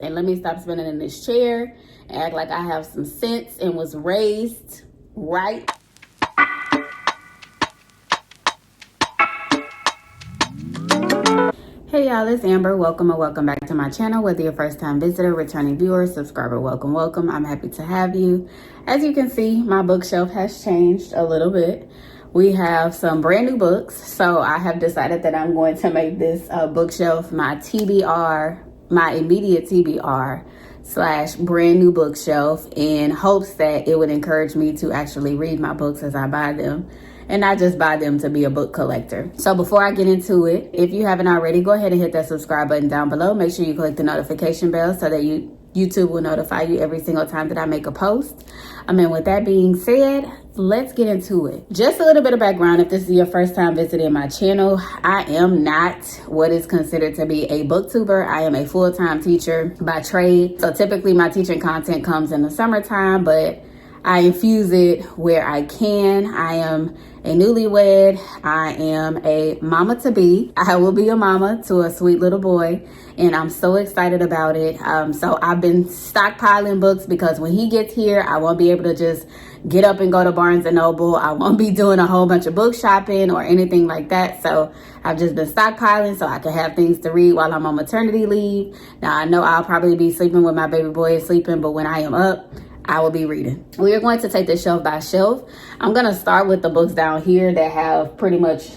And let me stop spinning in this chair and act like I have some sense and was raised right. Hey y'all, it's Amber. Welcome back to my channel. Whether you're a first time visitor, returning viewer, subscriber, welcome. I'm happy to have you. As you can see, my bookshelf has changed a little bit. We have some brand new books, so I have decided that I'm going to make this bookshelf my TBR, my immediate TBR / brand new bookshelf, in hopes that it would encourage me to actually read my books as I buy them and not just buy them to be a book collector. So before I get into it, if you haven't already, go ahead and hit that subscribe button down below. Make sure you click the notification bell so that YouTube will notify you every single time that I make a post. And with that being said, let's get into it. Just a little bit of background if this is your first time visiting my channel. I am not what is considered to be a booktuber. I am a full-time teacher by trade. So typically my teaching content comes in the summertime, but I infuse it where I can. I am a newlywed. I am a mama to be. I will be a mama to a sweet little boy, and I'm so excited about it. So I've been stockpiling books because when he gets here, I won't be able to just get up and go to Barnes and Noble. I won't be doing a whole bunch of book shopping or anything like that. So I've just been stockpiling so I can have things to read while I'm on maternity leave. Now I know I'll probably be sleeping when my baby boy is sleeping, but when I am up, I will be reading. We are going to take this shelf by shelf. I'm going to start with the books down here that have pretty much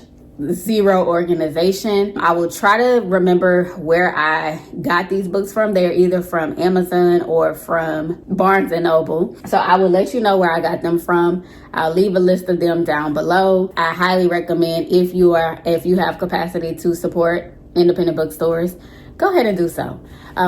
zero organization. I will try to remember where I got these books from. They're either from Amazon or from Barnes and Noble. So I will let you know where I got them from. I'll leave a list of them down below. I highly recommend if you have capacity to support independent bookstores, go ahead and do so.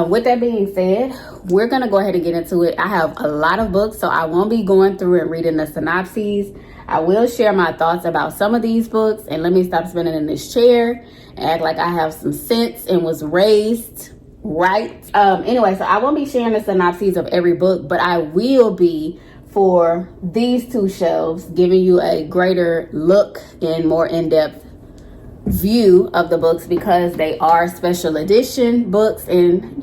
With that being said, we're going to go ahead and get into it. I have a lot of books, so I won't be going through and reading the synopses. I will share my thoughts about some of these books, and let me stop spinning in this chair and act like I have some sense and was raised right. Anyway, so I won't be sharing the synopses of every book, but I will be, for these two shelves, giving you a greater look and more in-depth view of the books because they are special edition books, and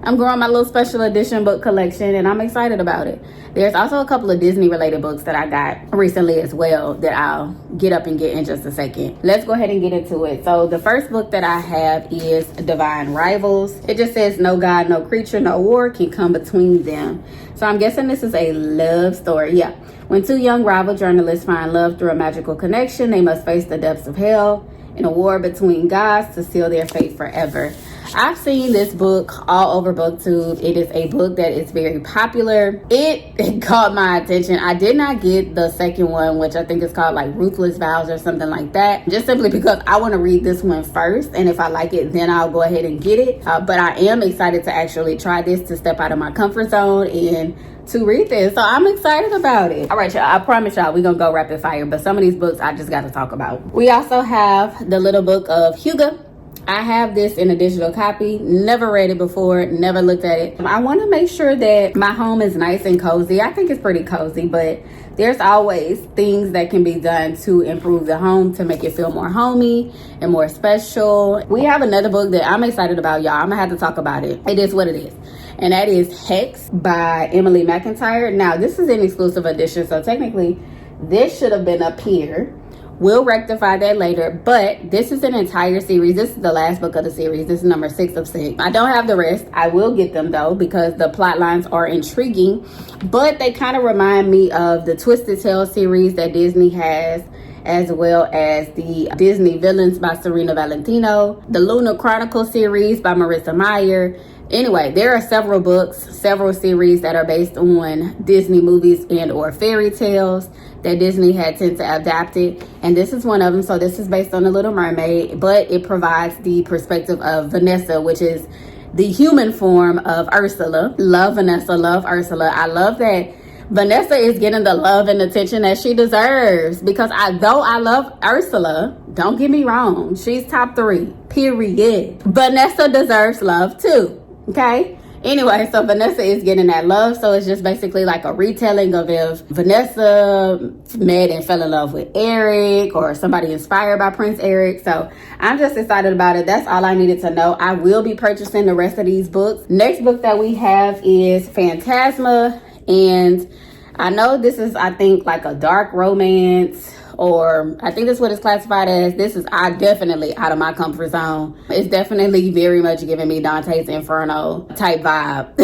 I'm growing my little special edition book collection and I'm excited about it. There's also a couple of Disney related books that I got recently as well that I'll get up and get in just a second. Let's go ahead and get into it. So the first book that I have is Divine Rivals. It just says no God, no creature, no war can come between them. So I'm guessing this is a love story. Yeah. When two young rival journalists find love through a magical connection, they must face the depths of hell in a war between gods to seal their fate forever. I've seen this book all over BookTube. It is a book that is very popular. It caught my attention. I did not get the second one, which I think is called like Ruthless Vows or something like that, just simply because I want to read this one first, and if I like it, then I'll go ahead and get it. But I am excited to actually try this, to step out of my comfort zone and to read this. So I'm excited about it. All right, y'all, I promise y'all we're gonna go rapid fire, but some of these books I just got to talk about. We also have the little book of Hygge. I have this in a digital copy. Never read it before, never looked at it. I want to make sure that my home is nice and cozy. I think it's pretty cozy, but there's always things that can be done to improve the home, to make it feel more homey and more special. We have another book that I'm excited about, y'all. I'm gonna have to talk about it. It is what it is. And that is Hexed by Emily McIntyre. Now, this is an exclusive edition, so technically this should have been up here. We'll rectify that later, but this is an entire series. This is the last book of the series. This is number 6 of 6. I don't have the rest. I will get them though, because the plot lines are intriguing, but they kind of remind me of the Twisted Tales series that Disney has, as well as the Disney Villains by Serena Valentino, the Luna Chronicle series by Marissa Meyer. Anyway, there are several books, several series that are based on Disney movies and or fairy tales that Disney had tend to adapt it, and this is one of them. So this is based on The Little Mermaid, but it provides the perspective of Vanessa, which is the human form of Ursula. Love Vanessa, love Ursula. I love that Vanessa is getting the love and attention that she deserves, because though I love Ursula, don't get me wrong, she's top 3, period. Vanessa deserves love too, okay? Anyway, so Vanessa is getting that love. So it's just basically like a retelling of if Vanessa met and fell in love with Eric, or somebody inspired by Prince Eric. So I'm just excited about it. That's all I needed to know. I will be purchasing the rest of these books. Next book that we have is Phantasma. And I know this is, I think, like a dark romance, or I think that's what it's classified as. This is definitely out of my comfort zone. It's definitely very much giving me Dante's Inferno type vibe,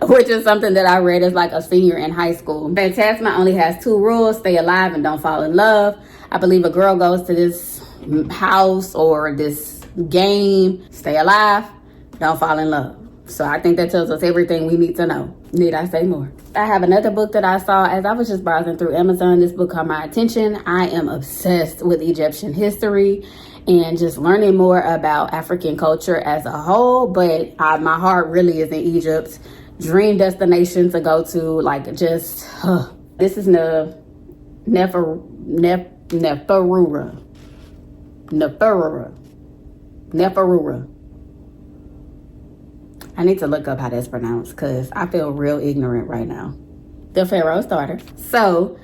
which is something that I read as like a senior in high school. Phantasma only has 2 rules: stay alive and don't fall in love. I believe a girl goes to this house or this game, stay alive, don't fall in love. So I think that tells us everything we need to know. Need I say more? I have another book that I saw as I was just browsing through Amazon. This book caught my attention. I am obsessed with Egyptian history and just learning more about African culture as a whole. But my heart really is in Egypt. Dream destination to go to, like, just, this is Neferura. I need to look up how that's pronounced because I feel real ignorant right now. The Pharaoh's daughter. So,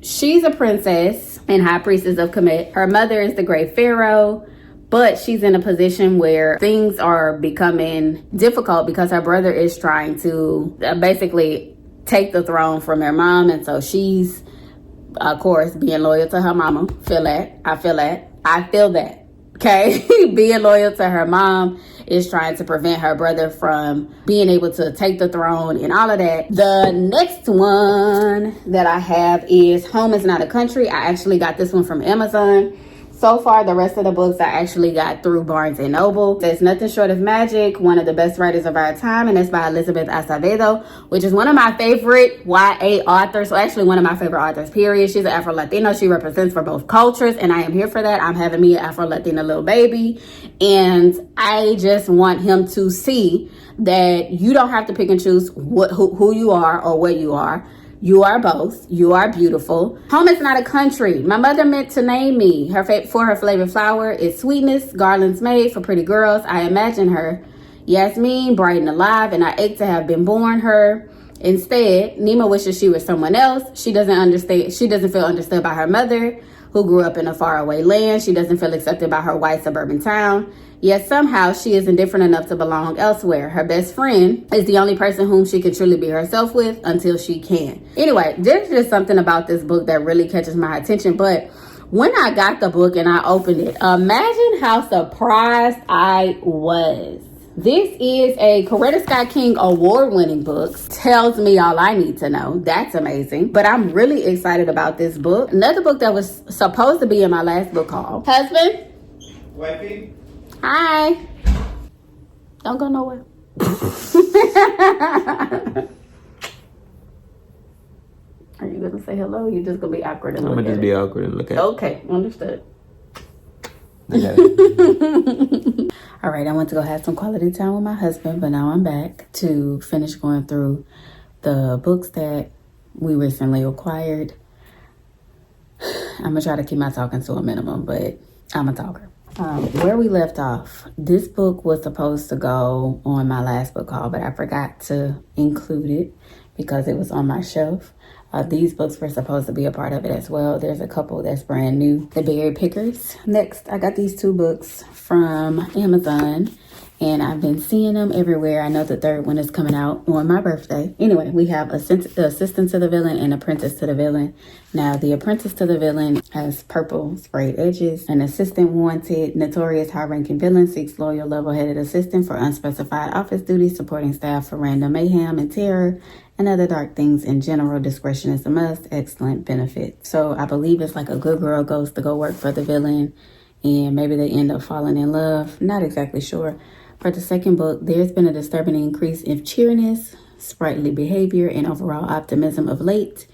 she's a princess and high priestess of Kemet. Her mother is the great pharaoh, but she's in a position where things are becoming difficult because her brother is trying to basically take the throne from her mom. And so she's, of course, being loyal to her mama. I feel that. Okay, being loyal to her mom is trying to prevent her brother from being able to take the throne and all of that. The next one that I have is Home is Not a Country. I actually got this one from Amazon. So far, the rest of the books I actually got through Barnes & Noble. It's Nothing Short of Magic, one of the best writers of our time, and it's by Elizabeth Acevedo, which is one of my favorite YA authors. So actually one of my favorite authors, period. She's an Afro-Latino. She represents for both cultures, and I am here for that. I'm having me an Afro-Latina little baby, and I just want him to see that you don't have to pick and choose who you are or what you are. You are both. You are beautiful. Home is not a country. My mother meant to name me. For her favorite flower is sweetness. Garlands made for pretty girls. I imagine her Yasmin, bright and alive, and I ache to have been born her. Instead, Nima wishes she was someone else. She doesn't understand. She doesn't feel understood by her mother, who grew up in a faraway land. She doesn't feel accepted by her white suburban town. Yet somehow she isn't different enough to belong elsewhere. Her best friend is the only person whom she can truly be herself with until she can. Anyway, there's just something about this book that really catches my attention. But when I got the book and I opened it, imagine how surprised I was. This is a Coretta Scott King award-winning book. Tells me all I need to know. That's amazing. But I'm really excited about this book. Another book that was supposed to be in my last book haul. Husband? Wifey? Hi. Don't go nowhere. Are you going to say hello? Or you just going to be awkward and I'm look going to just be awkward and look at it. Okay, understood. All right, I went to go have some quality time with my husband, but now I'm back to finish going through the books that we recently acquired. I'm gonna try to keep my talking to a minimum, but I'm a talker. Where we left off, this book was supposed to go on my last book haul, but I forgot to include it because it was on my shelf. These books were supposed to be a part of it as well. There's a couple that's brand new. The Berry Pickers. Next, I got these 2 books from Amazon, and I've been seeing them everywhere. I know the third one is coming out on my birthday. Anyway, we have Assistant to the Villain and Apprentice to the Villain. Now, the Apprentice to the Villain has purple sprayed edges. An assistant wanted, notorious high-ranking villain seeks loyal, level-headed assistant for unspecified office duties, supporting staff for random mayhem and terror and other dark things in general. Discretion is a must. Excellent benefit. So I believe it's like a good girl goes to go work for the villain, and maybe they end up falling in love. Not exactly sure. For the second book, there's been a disturbing increase in cheeriness, sprightly behavior, and overall optimism of late.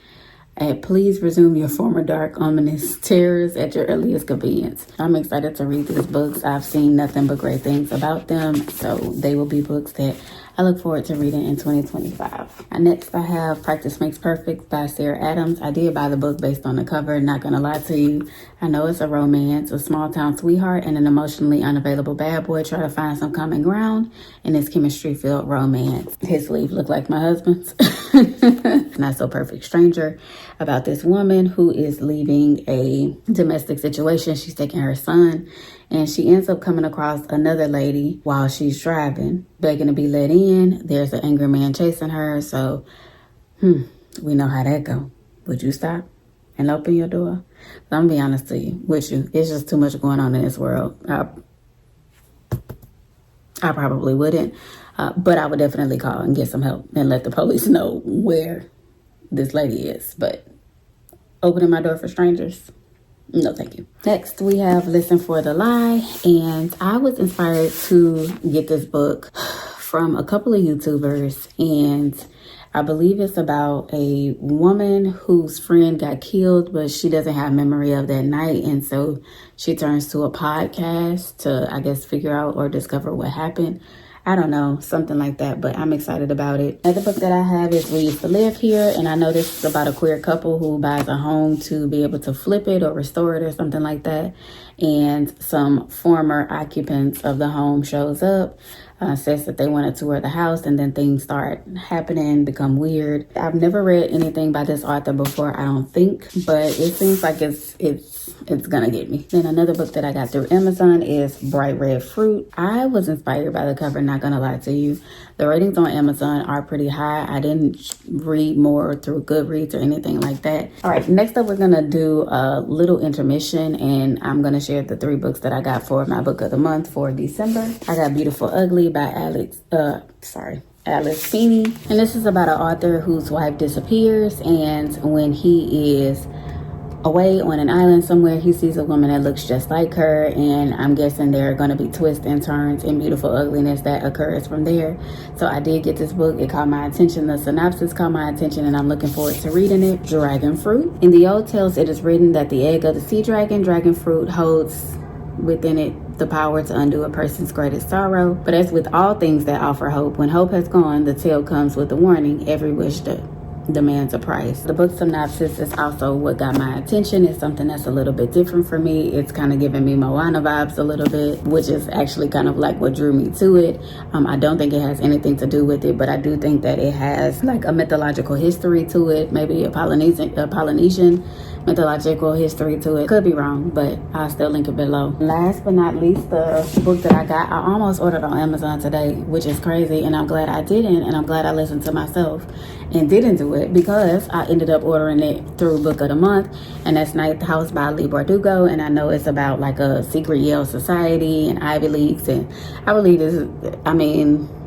Please resume your former dark, ominous terrors at your earliest convenience. I'm excited to read these books. I've seen nothing but great things about them, so they will be books that I look forward to reading in 2025. Next, I have Practice Makes Perfect by Sarah Adams. I did buy the book based on the cover, not gonna lie to you. I know it's a romance. A small town sweetheart and an emotionally unavailable bad boy try to find some common ground in this chemistry-filled romance. His sleeve looked like my husband's. Not so perfect stranger about this woman who is leaving a domestic situation. She's taking her son, and she ends up coming across another lady while she's driving, begging to be let in. There's an angry man chasing her, so we know how that go. Would you stop and open your door? I'm gonna be honest with you. It's just too much going on in this world. I probably wouldn't, but I would definitely call and get some help and let the police know where this lady is. But opening my door for strangers, no thank you. Next, we have Listen for the Lie, and I was inspired to get this book from a couple of YouTubers, and I believe it's about a woman whose friend got killed, but she doesn't have memory of that night, and so she turns to a podcast to, I guess, figure out or discover what happened. I don't know, something like that, but I'm excited about it. Another book that I have is We Used to Live Here, and I know this is about a queer couple who buys a home to be able to flip it or restore it or something like that. And some former occupants of the home shows up, says that they want to tour the house, and then things start happening, become weird. I've never read anything by this author before, I don't think, but it seems like it's gonna get me. Then another book that I got through Amazon is Bright Red Fruit. I was inspired by the cover, not gonna lie to you. The ratings on Amazon are pretty high. I didn't read more through Goodreads or anything like that. All right, next up we're gonna do a little intermission, and I'm gonna share the 3 books that I got for my book of the month for December. I got Beautiful Ugly by Alice Feeney, and this is about an author whose wife disappears, and when he is away on an island somewhere, he sees a woman that looks just like her, and I'm guessing there are going to be twists and turns and beautiful ugliness that occurs from there. So I did get this book. It caught my attention. The synopsis caught my attention, and I'm looking forward to reading it. Dragon Fruit. In the old tales, it is written that the egg of the sea dragon, dragon fruit, holds within it the power to undo a person's greatest sorrow. But as with all things that offer hope, when hope has gone, the tale comes with a warning: every wish demands a price. The book synopsis is also what got my attention. It's something that's a little bit different for me. It's kind of giving me Moana vibes a little bit, which is actually kind of like what drew me to it. I don't think it has anything to do with it, but I do think that it has like a mythological history to it, maybe a Polynesian mythological history to it. Could be wrong, but I'll still link it below. Last but not least, the book that I got, I almost ordered on Amazon today, which is crazy, and I'm glad I didn't, and I'm glad I listened to myself and didn't do it, because I ended up ordering it through Book of the Month, and that's Ninth House by Lee Bardugo, and I know it's about like a secret Yale society and Ivy Leagues, and I believe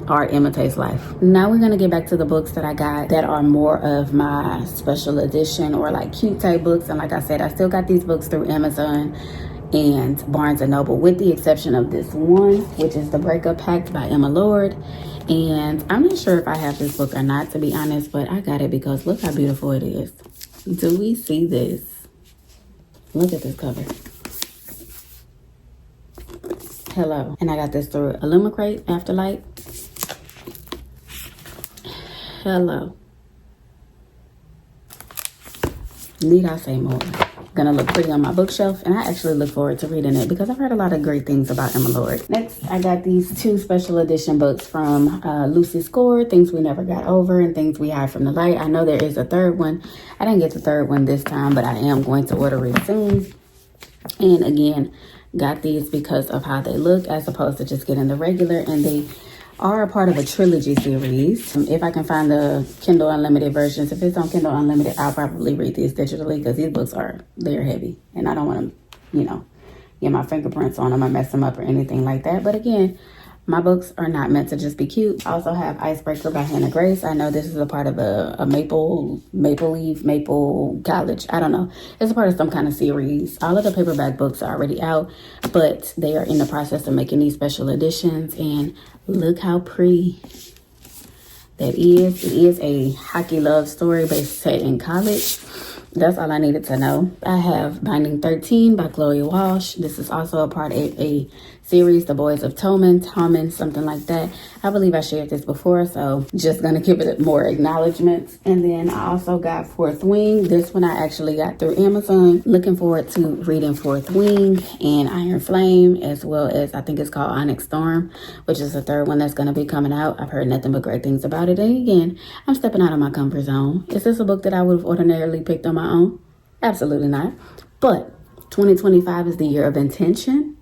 art imitates life. Now we're gonna get back to the books that I got that are more of my special edition or like cute type books. And like I said, I still got these books through Amazon and Barnes & Noble, with the exception of this one, which is The Break Up Pact by Emma Lord. And I'm not sure if I have this book or not, to be honest, but I got it because look how beautiful it is. Do we see this? Look at this cover. Hello. And I got this through Illumicrate Afterlight. Hello. Need I say more? Gonna look pretty on my bookshelf, and I actually look forward to reading it because I've heard a lot of great things about Emma Lord. Next, I got these 2 special edition books from Lucy Score, Things We Never Got Over and Things We Hide from the Light. I know there is a 3rd one. I didn't get the 3rd one this time, but I am going to order it soon. And again, got these because of how they look as opposed to just getting the regular, and they are a part of a trilogy series. If I can find the Kindle Unlimited versions, if it's on Kindle Unlimited, I'll probably read these digitally because these books they're heavy, and I don't want to, get my fingerprints on them or mess them up or anything like that. But again, my books are not meant to just be cute. I also have Icebreaker by Hannah Grace. I know this is a part of a Maple College. I don't know. It's a part of some kind of series. All of the paperback books are already out, but they are in the process of making these special editions. And look how pretty that is. It is a hockey love story based set in college. That's all I needed to know. I have Binding 13 by Chloe Walsh. This is also a part of a series, The Boys of Tommen, something like that. I believe I shared this before, so just gonna give it more acknowledgments. And then I also got Fourth Wing. This one I actually got through Amazon. Looking forward to reading Fourth Wing and Iron Flame, as well as I think it's called Onyx Storm, which is the third one that's gonna be coming out. I've heard nothing but great things about it. And again, I'm stepping out of my comfort zone. Is this a book that I would have ordinarily picked on my own? Absolutely not. But 2025 is the year of intention.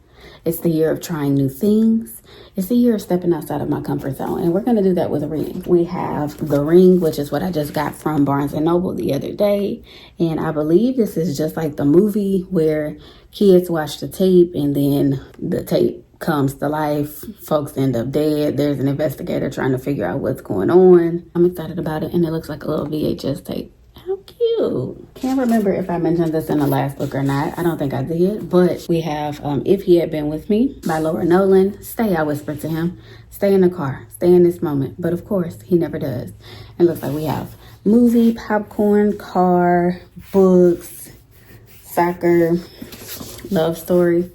It's the year of trying new things. It's the year of stepping outside of my comfort zone. And we're going to do that with a reading. We have The Ring, which is what I just got from Barnes & Noble the other day. And I believe this is just like the movie where kids watch the tape and then the tape comes to life. Folks end up dead. There's an investigator trying to figure out what's going on. I'm excited about it. And it looks like a little VHS tape. How cute. Can't remember if I mentioned this in the last book or not. I don't think I did. But we have If He Had Been With Me by Laura Nolan. Stay, I whispered to him. Stay in the car. Stay in this moment. But of course, he never does. It looks like we have movie, popcorn, car, books, soccer, love story,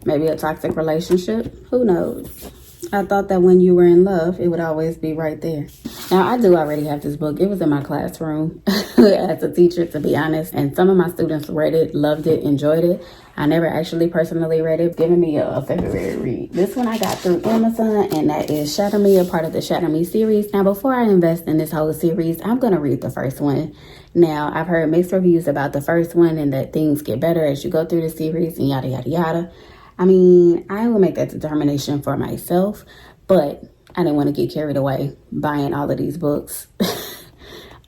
maybe a toxic relationship. Who knows? I thought that when you were in love, it would always be right there. Now, I do already have this book. It was in my classroom as a teacher, to be honest. And some of my students read it, loved it, enjoyed it. I never actually personally read it. Giving me a February read. This one I got through Amazon, and that is Shatter Me, a part of the Shatter Me series. Now, before I invest in this whole series, I'm going to read the first one. Now, I've heard mixed reviews about the first one and that things get better as you go through the series and yada, yada, yada. I mean, I will make that determination for myself, but I didn't want to get carried away buying all of these books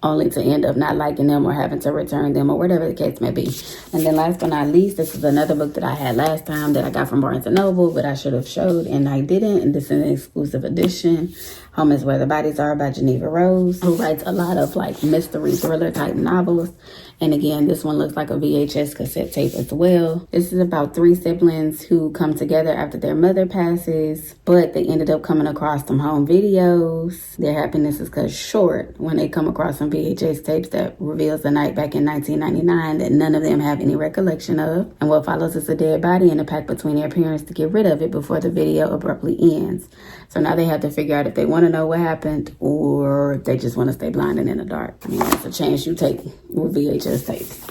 only to end up not liking them or having to return them or whatever the case may be. And then last but not least, this is another book that I had last time that I got from Barnes & Noble, but I should have showed and I didn't. And this is an exclusive edition. Home is Where the Bodies Are by Geneva Rose, who writes a lot of like mystery thriller type novels. And again, this one looks like a VHS cassette tape as well. This is about 3 siblings who come together after their mother passes, but they ended up coming across some home videos. Their happiness is cut short when they come across some VHS tapes that reveals the night back in 1999 that none of them have any recollection of. And what follows is a dead body and a pact between their parents to get rid of it before the video abruptly ends. So now they have to figure out if they want to know what happened or if they just want to stay blind and in the dark. I mean, that's a chance you take with VHS tapes.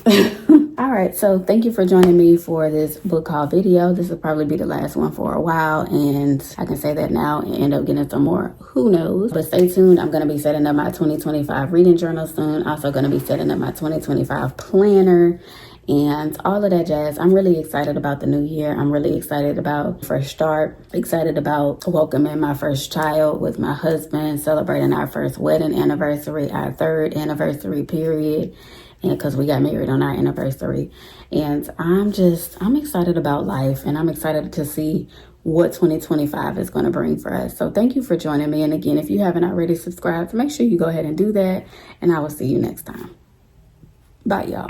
All right, so thank you for joining me for this book haul video. This will probably be the last one for a while, and I can say that now and end up getting some more. Who knows? But stay tuned. I'm going to be setting up my 2025 reading journal soon. Also going to be setting up my 2025 planner and all of that jazz. I'm really excited about the new year. I'm really excited about fresh start. Excited about welcoming my first child with my husband, celebrating our first wedding anniversary, our 3rd anniversary period. And because we got married on our anniversary. And I'm excited about life, and I'm excited to see what 2025 is going to bring for us. So thank you for joining me. And again, if you haven't already subscribed, make sure you go ahead and do that. And I will see you next time. Bye, y'all.